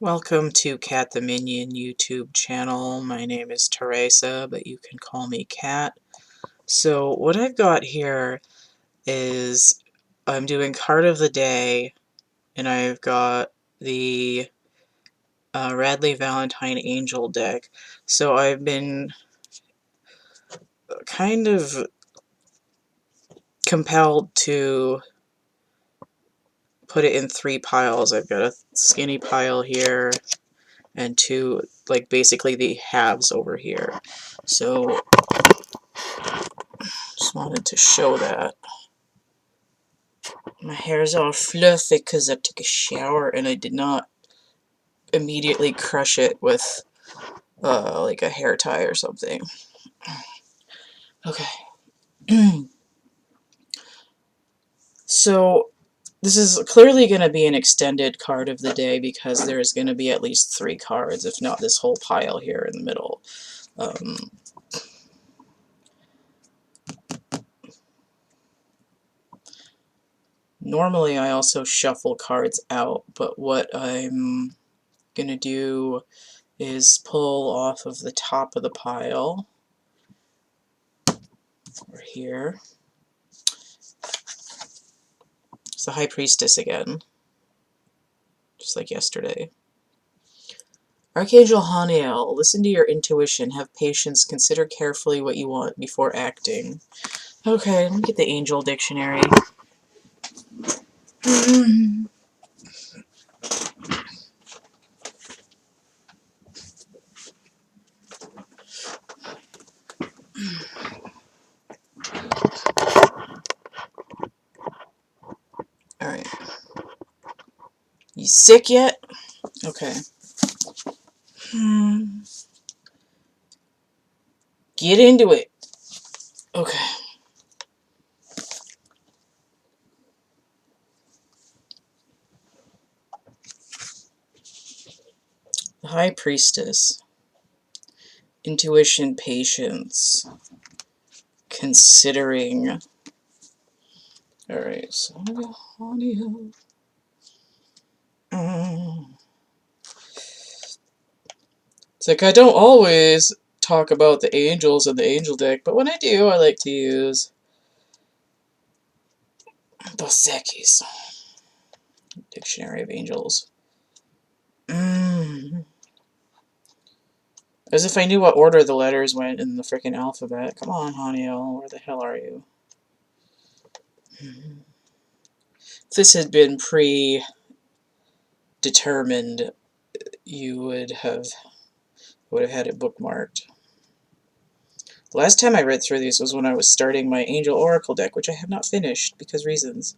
Welcome to Cat the Minion YouTube channel. My name is Teresa, but you can call me Cat. So what I've got here is I'm doing card of the day, and I've got the Radleigh Valentine Angel deck. So I've been kind of compelled to put it in three piles. I've got a skinny pile here and two, like basically the halves over here. So just wanted to show that. My hair's all fluffy because I took a shower and I did not immediately crush it with like a hair tie or something. Okay. So this is clearly going to be an extended card of the day because there's going to be at least 3 cards, if not this whole pile here in the middle. Normally I also shuffle cards out, but what I'm going to do is pull off of the top of the pile over here. It's the High Priestess again, just like yesterday. Archangel Haniel, listen to your intuition, have patience, consider carefully what you want before acting. Okay, let me get the Angel Dictionary. Alright. You sick yet? Okay. Get into it. Okay. The High Priestess. Intuition, patience. Considering. Alright, so Haniel. It's like I don't always talk about the angels in the angel deck, but when I do, I like to use Dos Equis. Dictionary of Angels. As if I knew what order the letters went in the frickin' alphabet. Come on, Haniel, where the hell are you? If this had been predetermined, you would have had it bookmarked. The last time I read through these was when I was starting my Angel Oracle deck, which I have not finished because reasons.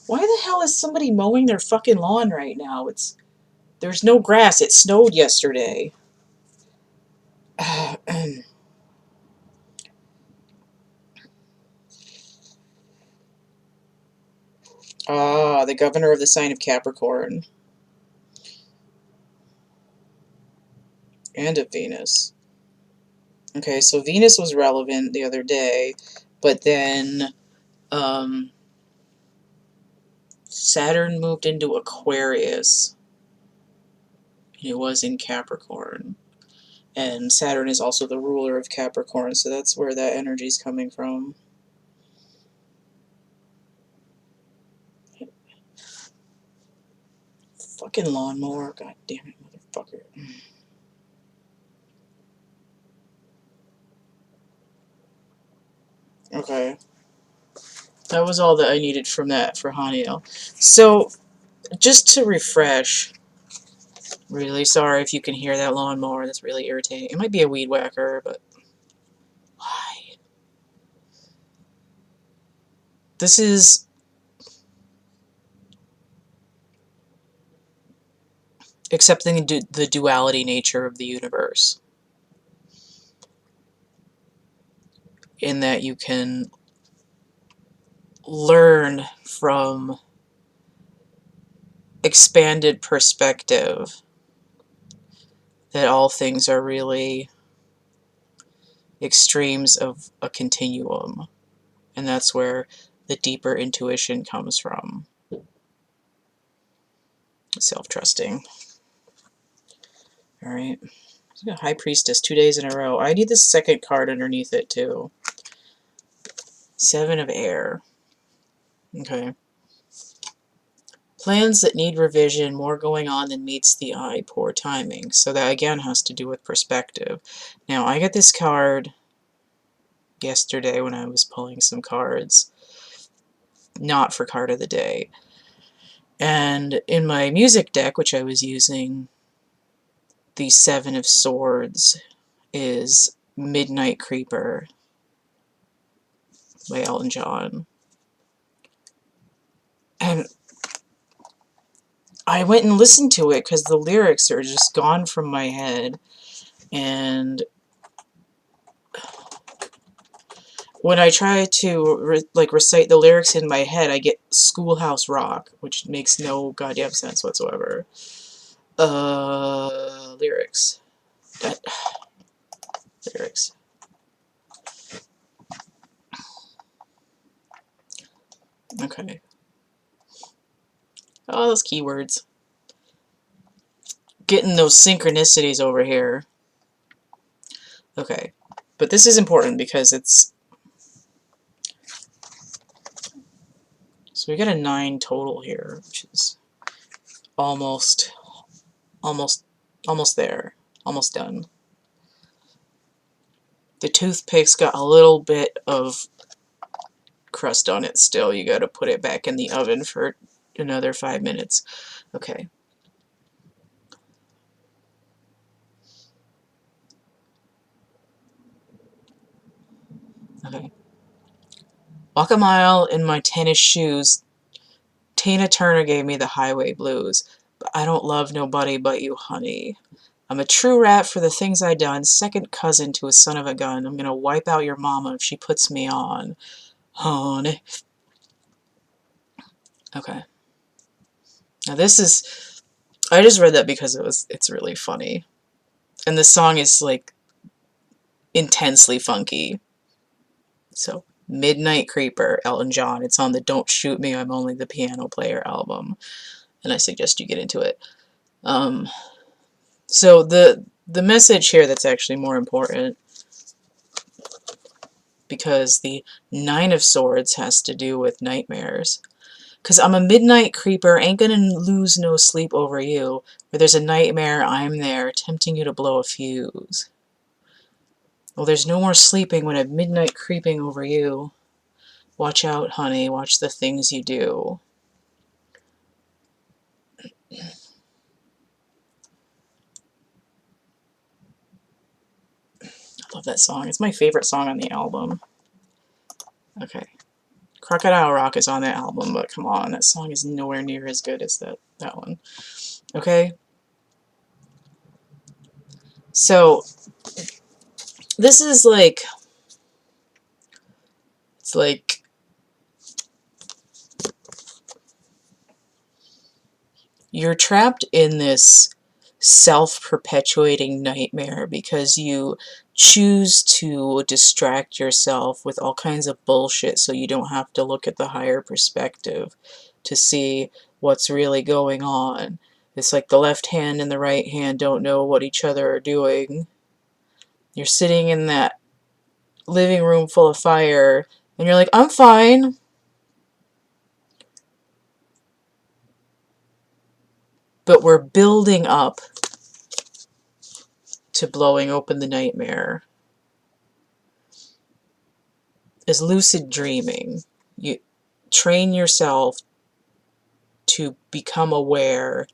Why the hell is somebody mowing their fucking lawn right now? There's no grass. It snowed yesterday. The governor of the sign of Capricorn. And of Venus. Okay, so Venus was relevant the other day, but then Saturn moved into Aquarius. It was in Capricorn. And Saturn is also the ruler of Capricorn, so that's where that energy is coming from. Fucking lawnmower, god damn it, motherfucker. Okay. That was all that I needed from that for Haniel. So, just to refresh, really sorry if you can hear that lawnmower, that's really irritating. It might be a weed whacker, but why? This is accepting the duality nature of the universe. In that you can learn from expanded perspective that all things are really extremes of a continuum. And that's where the deeper intuition comes from. Self-trusting. Alright. High Priestess 2 days in a row. I need the second card underneath it, too. 7 of Air. Okay. Plans that need revision, more going on than meets the eye, poor timing. So that, again, has to do with perspective. Now, I got this card yesterday when I was pulling some cards. Not for card of the day. And in my music deck, which I was using, the 7 of Swords is Midnight Creeper by Elton John. And I went and listened to it because the lyrics are just gone from my head. And when I try to recite the lyrics in my head, I get Schoolhouse Rock, which makes no goddamn sense whatsoever. Lyrics. Lyrics. Okay. Oh, those keywords. Getting those synchronicities over here. Okay. But this is important because it's... So we got a 9 total here, which is almost there. Almost done. The toothpick's got a little bit of crust on it still. You gotta put it back in the oven for another 5 minutes. Okay. Okay. Walk a mile in my tennis shoes. Tina Turner gave me the highway blues. But I don't love nobody but you, honey. I'm a true rat for the things I done. Second cousin to a son of a gun. I'm gonna wipe out your mama if she puts me on. Honey. Okay. Now this is... I just read that because it's really funny. And the song is like intensely funky. So, Midnight Creeper, Elton John. It's on the Don't Shoot Me, I'm Only the Piano Player album. And I suggest you get into it. So the message here that's actually more important, because the 9 of Swords has to do with nightmares. Because I'm a midnight creeper, ain't gonna lose no sleep over you. Where there's a nightmare, I'm there, tempting you to blow a fuse. Well, there's no more sleeping when I'm midnight creeping over you. Watch out, honey, watch the things you do. I love that song. It's my favorite song on the album. Okay. Crocodile Rock is on that album, but come on, that song is nowhere near as good as that one. Okay? So, this is like... It's like... You're trapped in this self-perpetuating nightmare because you choose to distract yourself with all kinds of bullshit so you don't have to look at the higher perspective to see what's really going on. It's like the left hand and the right hand don't know what each other are doing. You're sitting in that living room full of fire and you're like, I'm fine. But we're building up to blowing open the nightmare. Is lucid dreaming. You train yourself to become aware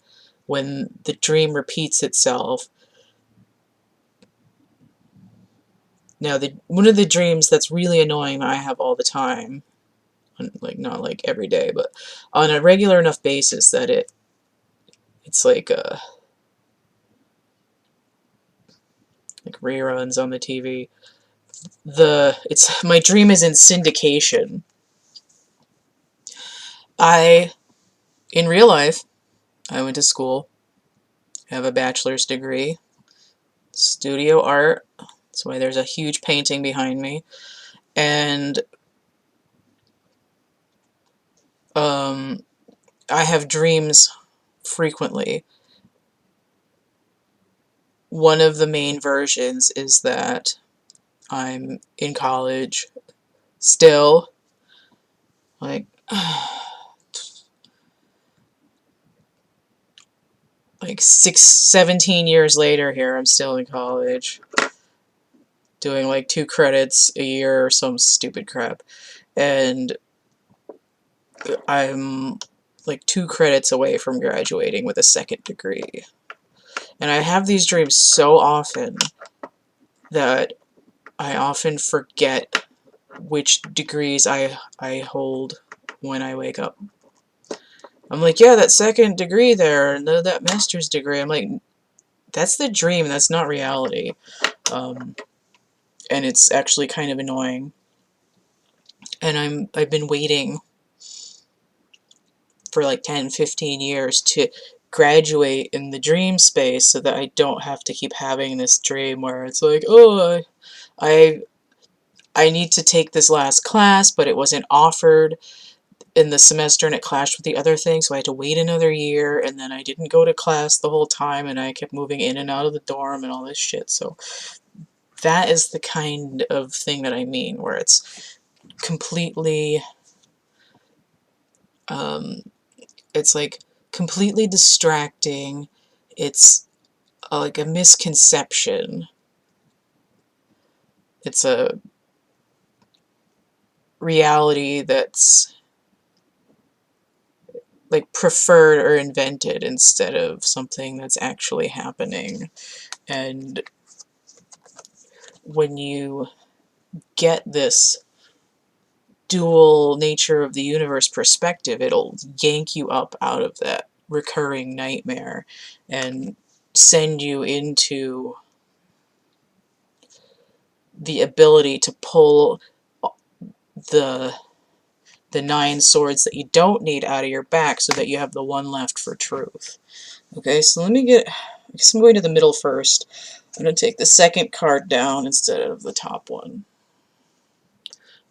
when the dream repeats itself. Now, one of the dreams that's really annoying I have all the time, like not like every day, but on a regular enough basis that it's like reruns on the TV. My dream is in syndication. In real life, I went to school, have a bachelor's degree, studio art. That's why there's a huge painting behind me. And I have dreams frequently. One of the main versions is that I'm in college still, like like 17 years later here, I'm still in college, doing like 2 credits a year or some stupid crap. And I'm like 2 credits away from graduating with a 2nd degree. And I have these dreams so often that I often forget which degrees I hold when I wake up. I'm like, yeah, that 2nd degree there, and that master's degree. I'm like, that's the dream, that's not reality. And it's actually kind of annoying. And I've been waiting for like 10, 15 years to graduate in the dream space so that I don't have to keep having this dream where it's like, oh, I need to take this last class, but it wasn't offered in the semester and it clashed with the other thing, so I had to wait another year, and then I didn't go to class the whole time, and I kept moving in and out of the dorm and all this shit. So that is the kind of thing that I mean, where it's completely, it's like completely distracting. It's like a misconception. It's a reality that's like preferred or invented instead of something that's actually happening. And when you get this dual nature of the universe perspective, it'll yank you up out of that recurring nightmare and send you into the ability to pull the 9 swords that you don't need out of your back so that you have the one left for truth. Okay, so let me get, I guess I'm going to the middle first. I'm going to take the 2nd card down instead of the top one.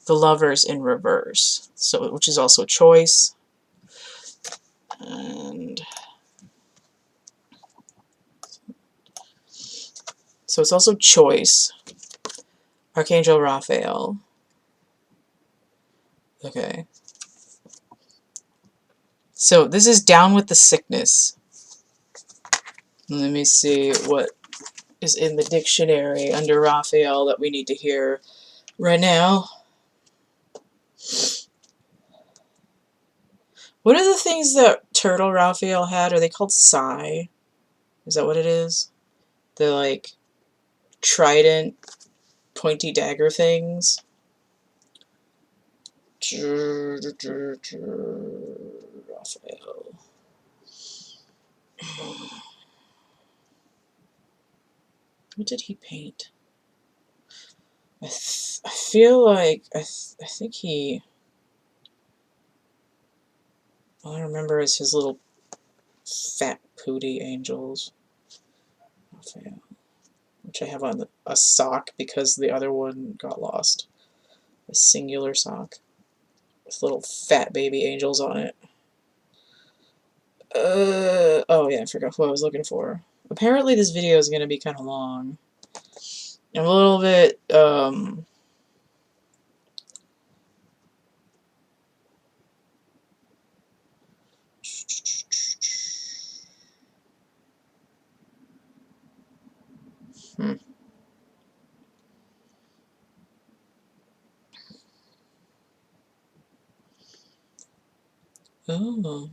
The Lovers in reverse, so which is also choice. And so it's also choice. Archangel Raphael. Okay. So this is down with the sickness. Let me see what is in the dictionary under Raphael that we need to hear right now. What are the things that Turtle Raphael had? Are they called Psi? Is that what it is? The, like, trident, pointy dagger things? Raphael. What did he paint? I feel like, I think he... All I remember is his little fat pooty angels. Raphael. Which I have on a sock because the other one got lost. A singular sock with little fat baby angels on it. Oh yeah, I forgot who I was looking for. Apparently this video is going to be kind of long. I'm a little bit, Oh.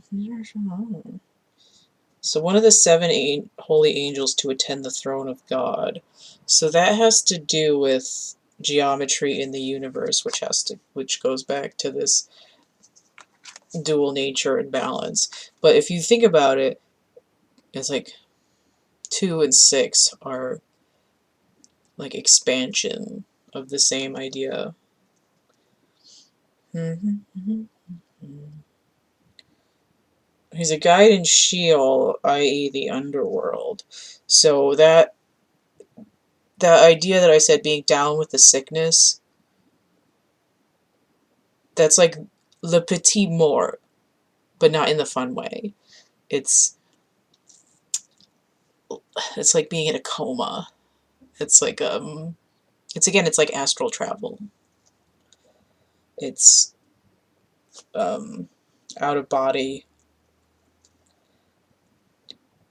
So one of the 7 holy angels to attend the throne of God. So that has to do with geometry in the universe, which goes back to this dual nature and balance. But if you think about it, it's like 2 and 6 are like expansion of the same idea. He's a guide in Sheol, i.e. the underworld. So that idea that I said, being down with the sickness, that's like le petit mort, but not in the fun way. It's it's like being in a coma. It's like it's like astral travel. It's out of body.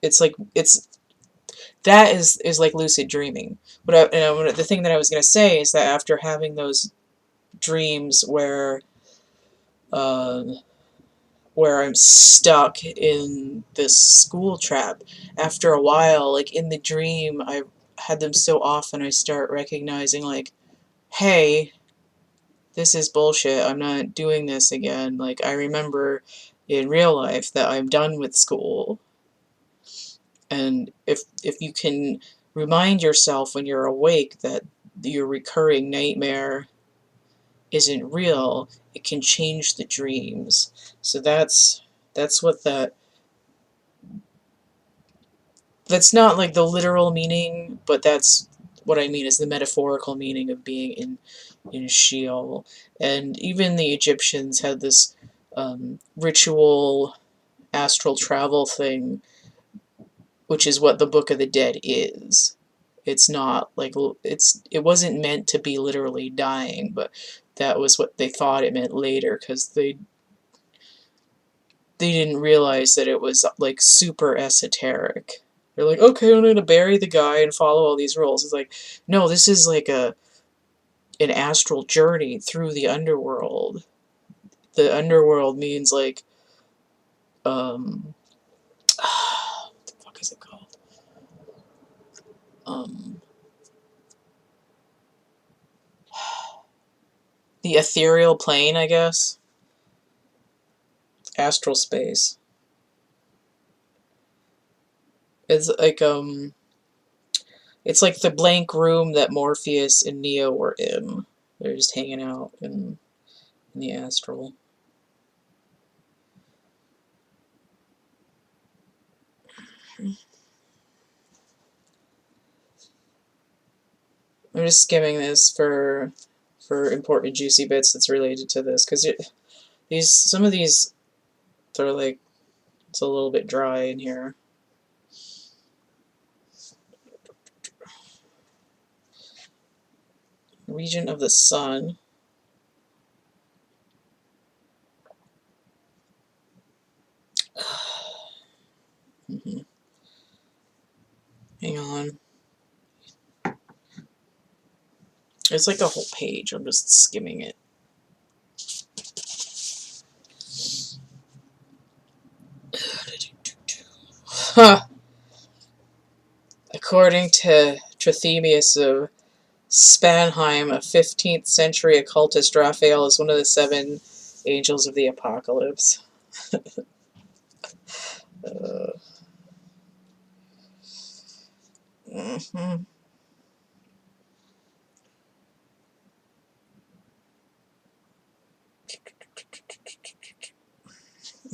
It's like that is like lucid dreaming. But the thing that I was gonna say is that after having those dreams uh, where I'm stuck in this school trap, after a while, like in the dream, I had them so often, I start recognizing like, hey, this is bullshit. I'm not doing this again. Like, I remember in real life that I'm done with school. And if you can remind yourself when you're awake that your recurring nightmare isn't real, it can change the dreams. So that's what that's not like the literal meaning, but that's what I mean is the metaphorical meaning of being in Sheol. And even the Egyptians had this ritual astral travel thing, which is what the Book of the Dead is. It's not like it wasn't meant to be literally dying, but that was what they thought it meant later, because they didn't realize that it was like super esoteric. They're like, okay, I'm gonna bury the guy and follow all these rules. It's like, no, this is like an astral journey through the underworld. The underworld means like what the fuck is it called? Um the ethereal plane, I guess. Astral space. It's it's like the blank room that Morpheus and Neo were in. They're just hanging out in the astral. I'm just skimming this for important juicy bits that's related to this, because some of these, they're like, it's a little bit dry in here. Region of the sun. Hang on. It's like a whole page. I'm just skimming it. Huh. According to Trithemius of Spanheim, a 15th century occultist, Raphael is one of the 7 angels of the apocalypse. Mm-hmm.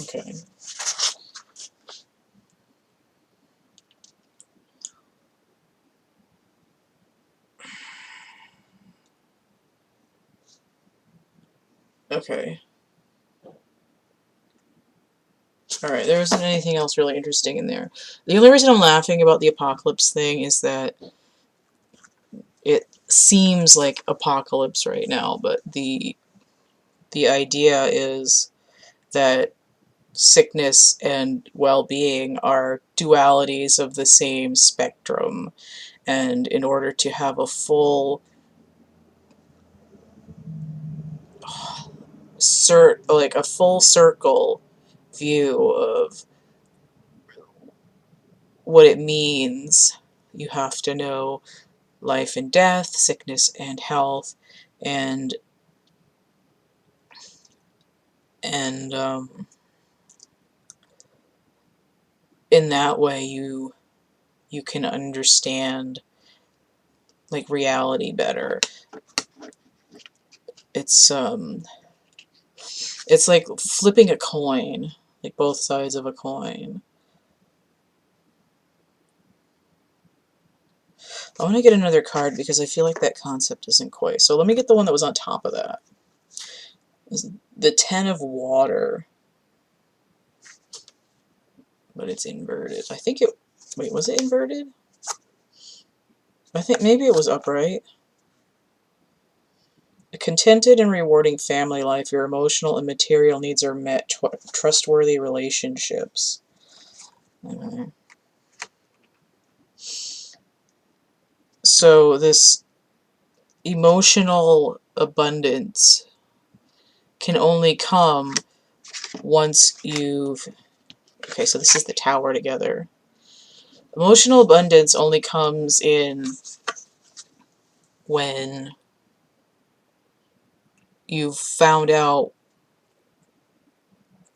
Okay. Okay. Alright, there wasn't anything else really interesting in there. The only reason I'm laughing about the apocalypse thing is that it seems like apocalypse right now, but the idea is that sickness and well-being are dualities of the same spectrum, and in order to have a full a full circle view of what it means, you have to know life and death, sickness and health, and and in that way you can understand like reality better. It's it's like flipping a coin, like both sides of a coin. I want to get another card because I feel like that concept isn't quite. So let me get the one that was on top of that. The 10 of water, but it's inverted. I think it Wait, was it inverted? I think maybe it was upright. A contented and rewarding family life. Your emotional and material needs are met. Trustworthy relationships. So this emotional abundance can only come once you've... Okay, so this is the Tower together. Emotional abundance only comes in when you've found out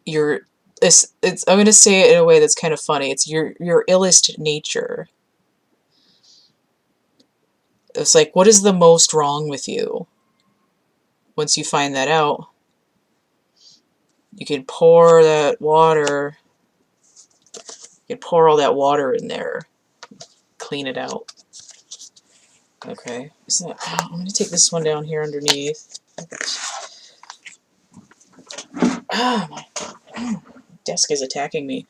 your... I'm going to say it in a way that's kind of funny. It's your illest nature. It's like, what is the most wrong with you? Once you find that out, you can pour that water... You can pour all that water in there. Clean it out. Okay. So I'm going to take this one down here underneath. Ah, my desk is attacking me.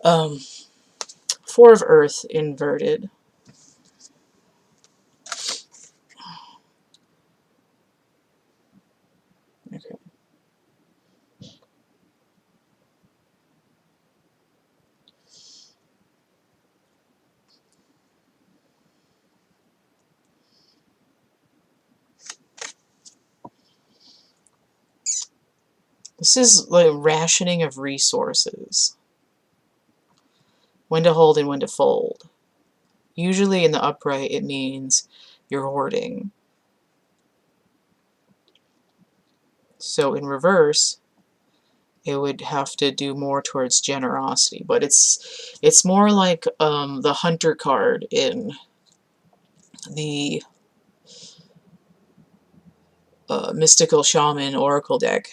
Four of Earth inverted. Okay. This is like rationing of resources. When to hold and when to fold. Usually in the upright it means you're hoarding. So in reverse, it would have to do more towards generosity. But it's more like the Hunter card in the Mystical Shaman Oracle deck,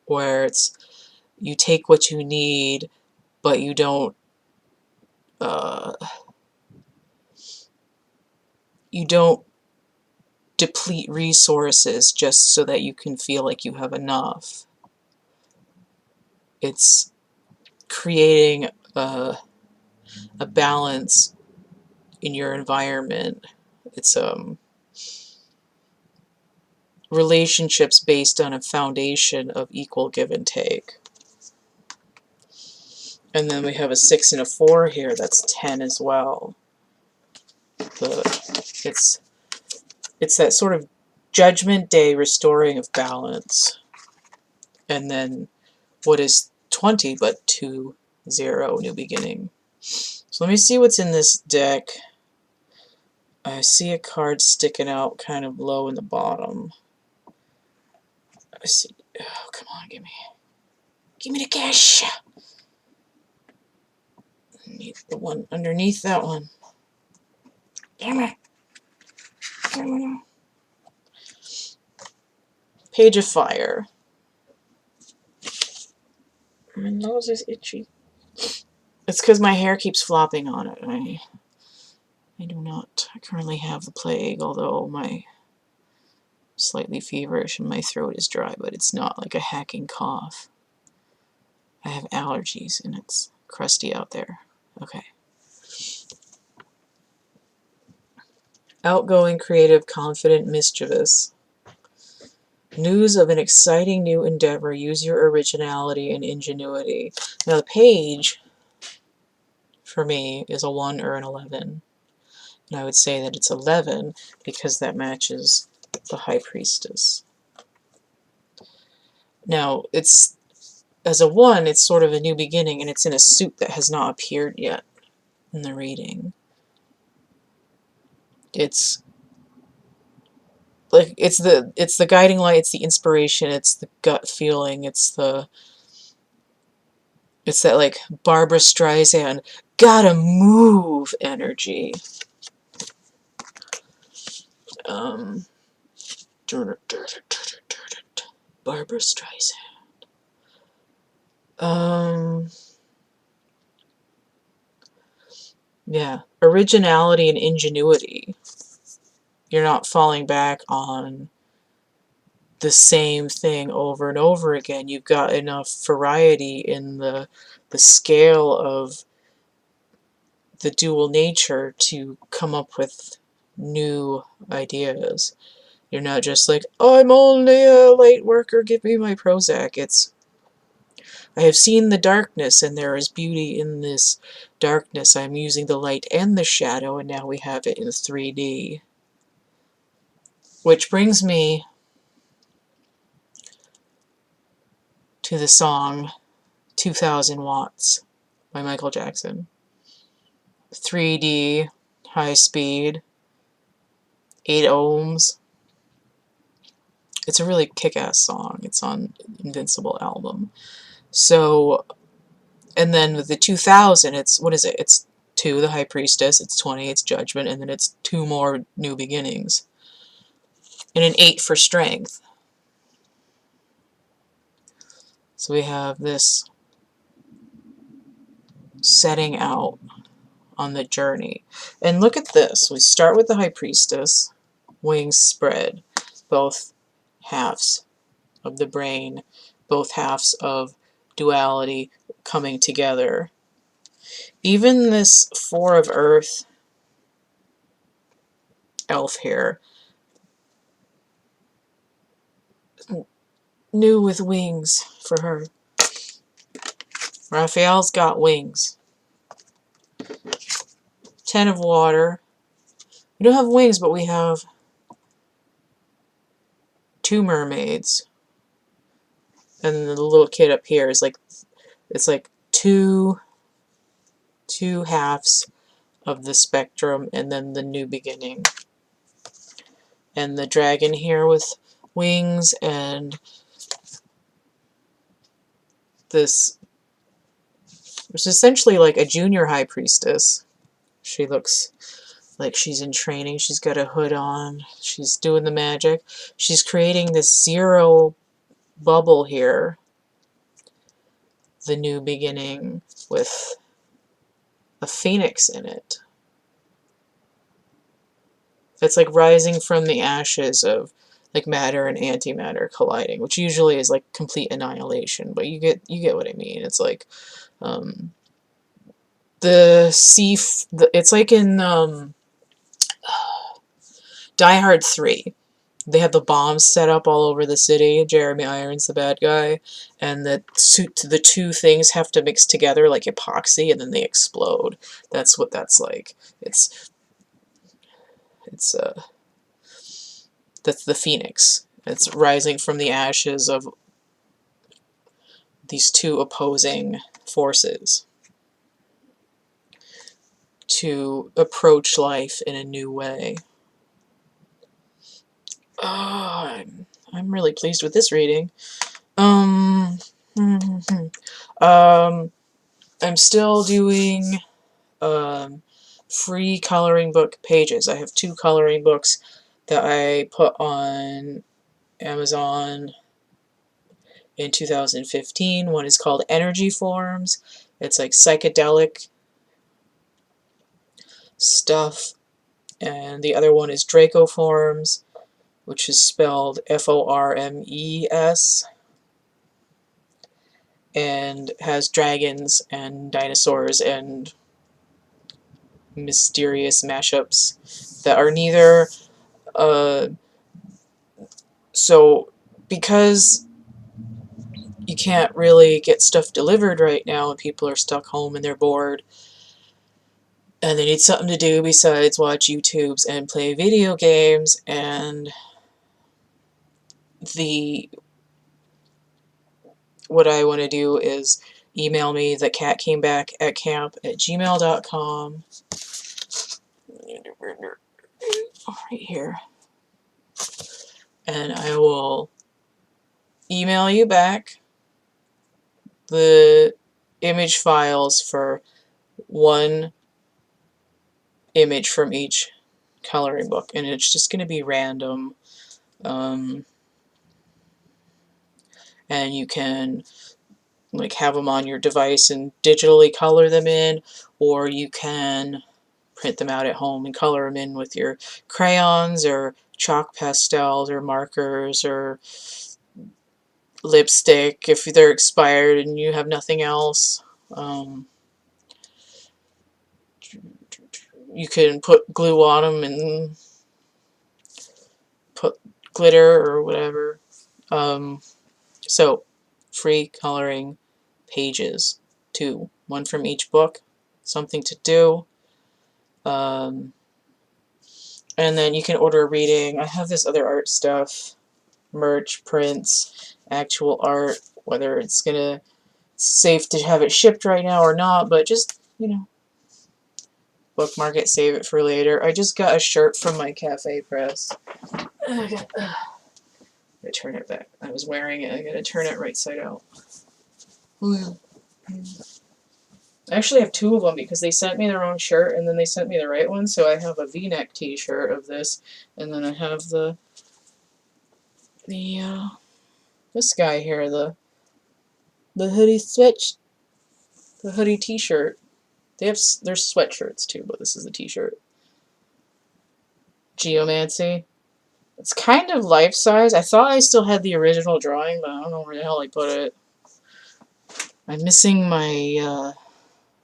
where it's you take what you need, but you don't deplete resources just so that you can feel like you have enough. It's creating a balance in your environment. It's relationships based on a foundation of equal give and take. And then we have a 6 and a 4 here. That's 10 as well. It's that sort of Judgment Day restoring of balance. And then what is 20 but 2, 0, new beginning. So let me see what's in this deck. I see a card sticking out kind of low in the bottom. I see. Oh, come on, give me the cash. I need the one underneath that one. Damn it. Page of Fire. My nose is itchy. It's because my hair keeps flopping on it. I do not currently have the plague, although my slightly feverish and my throat is dry, but it's not like a hacking cough. I have allergies and it's crusty out there. Okay. Outgoing, creative, confident, mischievous. News of an exciting new endeavor. Use your originality and ingenuity. Now the page, for me, is a 1 or an 11. And I would say that it's 11 because that matches the High Priestess. Now, it's as a 1, it's sort of a new beginning, and it's in a suit that has not appeared yet in the reading. It's like it's the guiding light, it's the inspiration, it's the gut feeling, it's that like Barbara Streisand gotta move energy. Barbara Streisand. Yeah, originality and ingenuity. You're not falling back on the same thing over and over again. You've got enough variety in the scale of the dual nature to come up with new ideas. You're not just like, oh, I'm only a light worker, give me my Prozac. It's, I have seen the darkness, and there is beauty in this darkness. I'm using the light and the shadow, and now we have it in 3D. Which brings me to the song 2000 Watts by Michael Jackson. 3D, high speed, 8 ohms. It's a really kick-ass song. It's on Invincible album. So, and then with the 2000, it's, what is it? It's 2, the High Priestess, it's 20, it's Judgment, and then it's 2 more New Beginnings. And an 8 for Strength. So we have this setting out on the journey. And look at this. We start with the High Priestess, wings spread, both halves of the brain, both halves of duality coming together. Even this 4 of Earth elf here, new with wings for her. Raphael's got wings. 10 of Water. We don't have wings, but we have 2 mermaids. And the little kid up here is like, it's like two halves of the spectrum, and then the New Beginning. And the dragon here with wings, and this, which is essentially like a junior High Priestess. She looks like she's in training. She's got a hood on. She's doing the magic. She's creating this 0 bubble here. The New Beginning with a phoenix in it. It's like rising from the ashes of like matter and antimatter colliding, which usually is like complete annihilation, but you get what I mean. It's like the sea, it's like in Die Hard 3. They have the bombs set up all over the city. Jeremy Irons, the bad guy, and the two things have to mix together like epoxy, and then they explode. That's what that's like. It's that's the phoenix. It's rising from the ashes of these 2 opposing forces to approach life in a new way. Oh, I'm really pleased with this reading. I'm still doing free coloring book pages. I have 2 coloring books that I put on Amazon in 2015. One is called Energy Forms. It's like psychedelic stuff. And the other one is Draco Forms, which is spelled Formes, and has dragons and dinosaurs and mysterious mashups that are neither so because you can't really get stuff delivered right now and people are stuck home and they're bored and they need something to do besides watch YouTubes and play video games, and what I want to do is email me thecatcamebackatcamp@gmail.com. Right here. And I will email you back the image files for 1 image from each coloring book, and it's just going to be random. And you can like have them on your device and digitally color them in, or you can print them out at home and color them in with your crayons or chalk pastels or markers or lipstick if they're expired and you have nothing else. you can put glue on them and put glitter or whatever. So, free coloring pages, 2. 1 from each book, something to do. And then you can order a reading. I have this other art stuff, merch, prints, actual art, whether it's safe to have it shipped right now or not, but just, you know, bookmark it, save it for later. I just got a shirt from my cafe press. I gotta turn it back. I was wearing it. I gotta turn it right side out. I actually have 2 of them because they sent me the wrong shirt and then they sent me the right one. So I have a V-neck t-shirt of this, and then I have this guy here, the hoodie the hoodie t-shirt. There's sweatshirts too, but this is the t-shirt. Geomancy. It's kind of life-size. I thought I still had the original drawing, but I don't know where the hell I put it. I'm missing my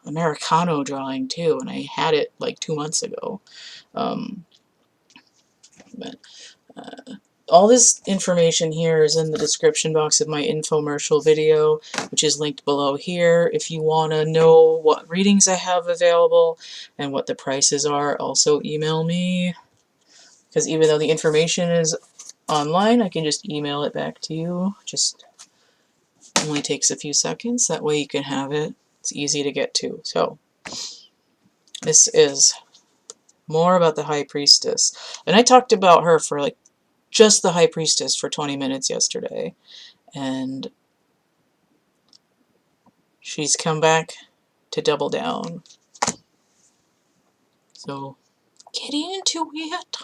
Americano drawing too, and I had it like 2 months ago. But all this information here is in the description box of my infomercial video, which is linked below here. If you want to know what readings I have available and what the prices are, also email me. Because even though the information is online, I can just email it back to you. Just only takes a few seconds. That way you can have it. It's easy to get to. So, this is more about the High Priestess. And I talked about her for like just the High Priestess for 20 minutes yesterday. And she's come back to double down. So, get into it.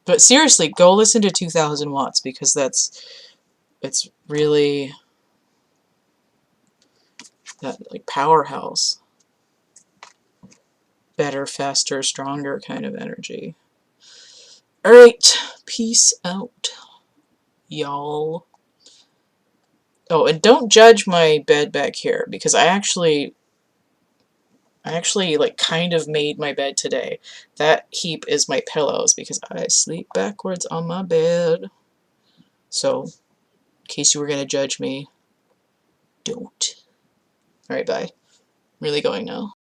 But seriously, go listen to 2000 Watts because it's really that like powerhouse. Better, faster, stronger kind of energy. Alright, peace out, y'all. Oh, and don't judge my bed back here because I actually like kind of made my bed today. That heap is my pillows because I sleep backwards on my bed. So, in case you were gonna judge me, don't. Alright, bye. I'm really going now.